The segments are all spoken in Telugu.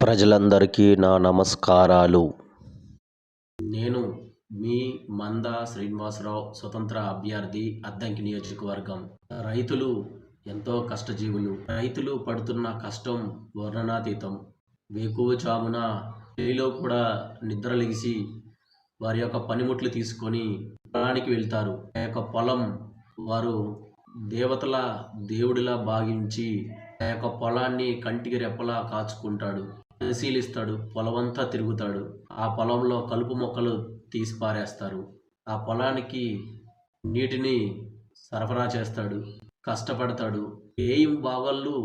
ప్రజలందరికీ నా నమస్కారాలు. నేను మీ మంద శ్రీనివాసరావు, స్వతంత్ర అభ్యర్థి, అద్దంకి నియోజకవర్గం. రైతులు ఎంతో కష్టజీవులు. రైతులు పడుతున్న కష్టం వర్ణనాతీతం. వేకువజామున చలిలో కూడా నిద్రలేసి వారి యొక్క పనిముట్లు తీసుకొని పొలానికి వెళ్తారు. ఆ యొక్క పొలం వారు దేవుడిలా భావించి ఆ యొక్క పొలాన్ని కంటికి రెప్పలా కాచుకుంటాడు, పరిశీలిస్తాడు, పొలమంతా తిరుగుతాడు. ఆ పొలంలో కలుపు మొక్కలు తీసి పారేస్తారు. ఆ పొలానికి నీటిని సరఫరా చేస్తాడు, కష్టపడతాడు. ఏం బావళ్ళు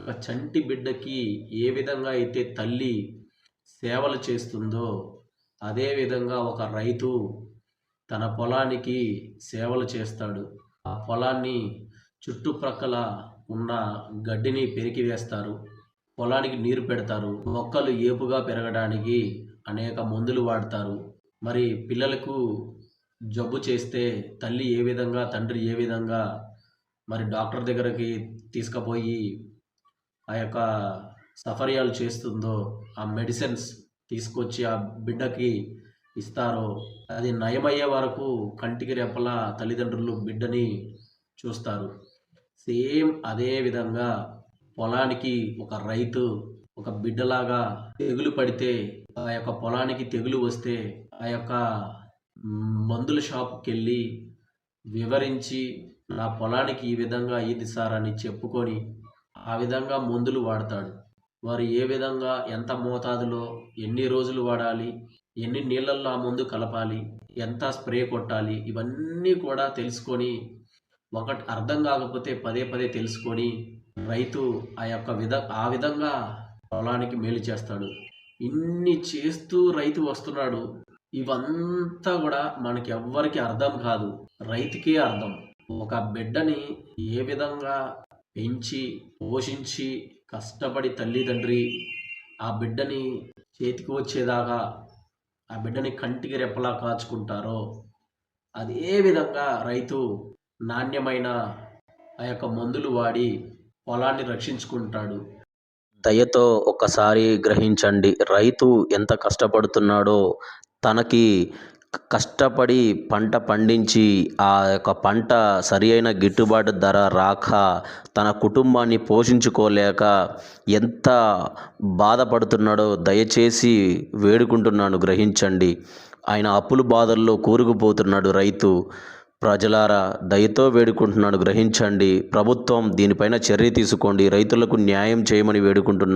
ఒక చంటి బిడ్డకి ఏ విధంగా అయితే తల్లి సేవలు చేస్తుందో అదే విధంగా ఒక రైతు తన పొలానికి సేవలు చేస్తాడు. ఆ పొలాన్ని చుట్టుప్రక్కల ఉన్న గడ్డిని పెరికి వేస్తారు, పొలానికి నీరు పెడతారు, మొక్కలు ఏపుగా పెరగడానికి అనేక మందులు వాడతారు. మరి పిల్లలకు జబ్బు చేస్తే తల్లి ఏ విధంగా, తండ్రి ఏ విధంగా మరి డాక్టర్ దగ్గరికి తీసుకుపోయి ఆ యొక్క సఫర్యాలు చేస్తుందో, ఆ మెడిసిన్స్ తీసుకొచ్చి ఆ బిడ్డకి ఇస్తారో, అది నయమయ్యే వరకు కంటికి రెప్పలా తల్లిదండ్రులు బిడ్డని చూస్తారు. సేమ్ అదే విధంగా పొలానికి ఒక రైతు ఒక బిడ్డలాగా తెగులు పడితే, ఆ యొక్క పొలానికి తెగులు వస్తే ఆ యొక్క మందుల షాప్కి వెళ్ళి వివరించి నా పొలానికి ఈ విధంగా ఇది సార్ అని చెప్పుకొని ఆ విధంగా మందులు వాడతాడు. వారు ఏ విధంగా, ఎంత మోతాదులో, ఎన్ని రోజులు వాడాలి, ఎన్ని నీళ్ళల్లో ఆ మందు కలపాలి, ఎంత స్ప్రే కొట్టాలి, ఇవన్నీ కూడా తెలుసుకొని, ఒకటి అర్థం కాకపోతే పదే పదే తెలుసుకొని రైతు ఆ విధంగా పొలానికి మేలు చేస్తాడు. ఇన్ని చేస్తూ రైతు వస్తున్నాడు. ఇవంతా కూడా మనకి ఎవ్వరికి అర్థం కాదు, రైతుకే అర్థం. ఒక బిడ్డని ఏ విధంగా పెంచి పోషించి కష్టపడి తల్లిదండ్రి ఆ బిడ్డని చేతికి వచ్చేదాకా ఆ బిడ్డని కంటికి రెప్పలా కాచుకుంటారో అదే విధంగా రైతు నాణ్యమైన ఆ యొక్క మందులు వాడి పొలాన్ని రక్షించుకుంటాడు. దయతో ఒక్కసారి గ్రహించండి. రైతు ఎంత కష్టపడుతున్నాడో, తనకి కష్టపడి పంట పండించి ఆ యొక్క పంట సరి అయిన గిట్టుబాటు ధర రాక తన కుటుంబాన్ని పోషించుకోలేక ఎంత బాధపడుతున్నాడో దయచేసి వేడుకుంటున్నాను, గ్రహించండి. ఆయన అప్పుల బాధల్లో కూరుకుపోతున్నాడు రైతు. ప్రజలారా, దయతో వేడుకుంటున్నాను, గ్రహించండి. ప్రభుత్వం దీనిపైన చర్య తీసుకోండి, రైతులకు న్యాయం చేయమని వేడుకుంటున్నాను.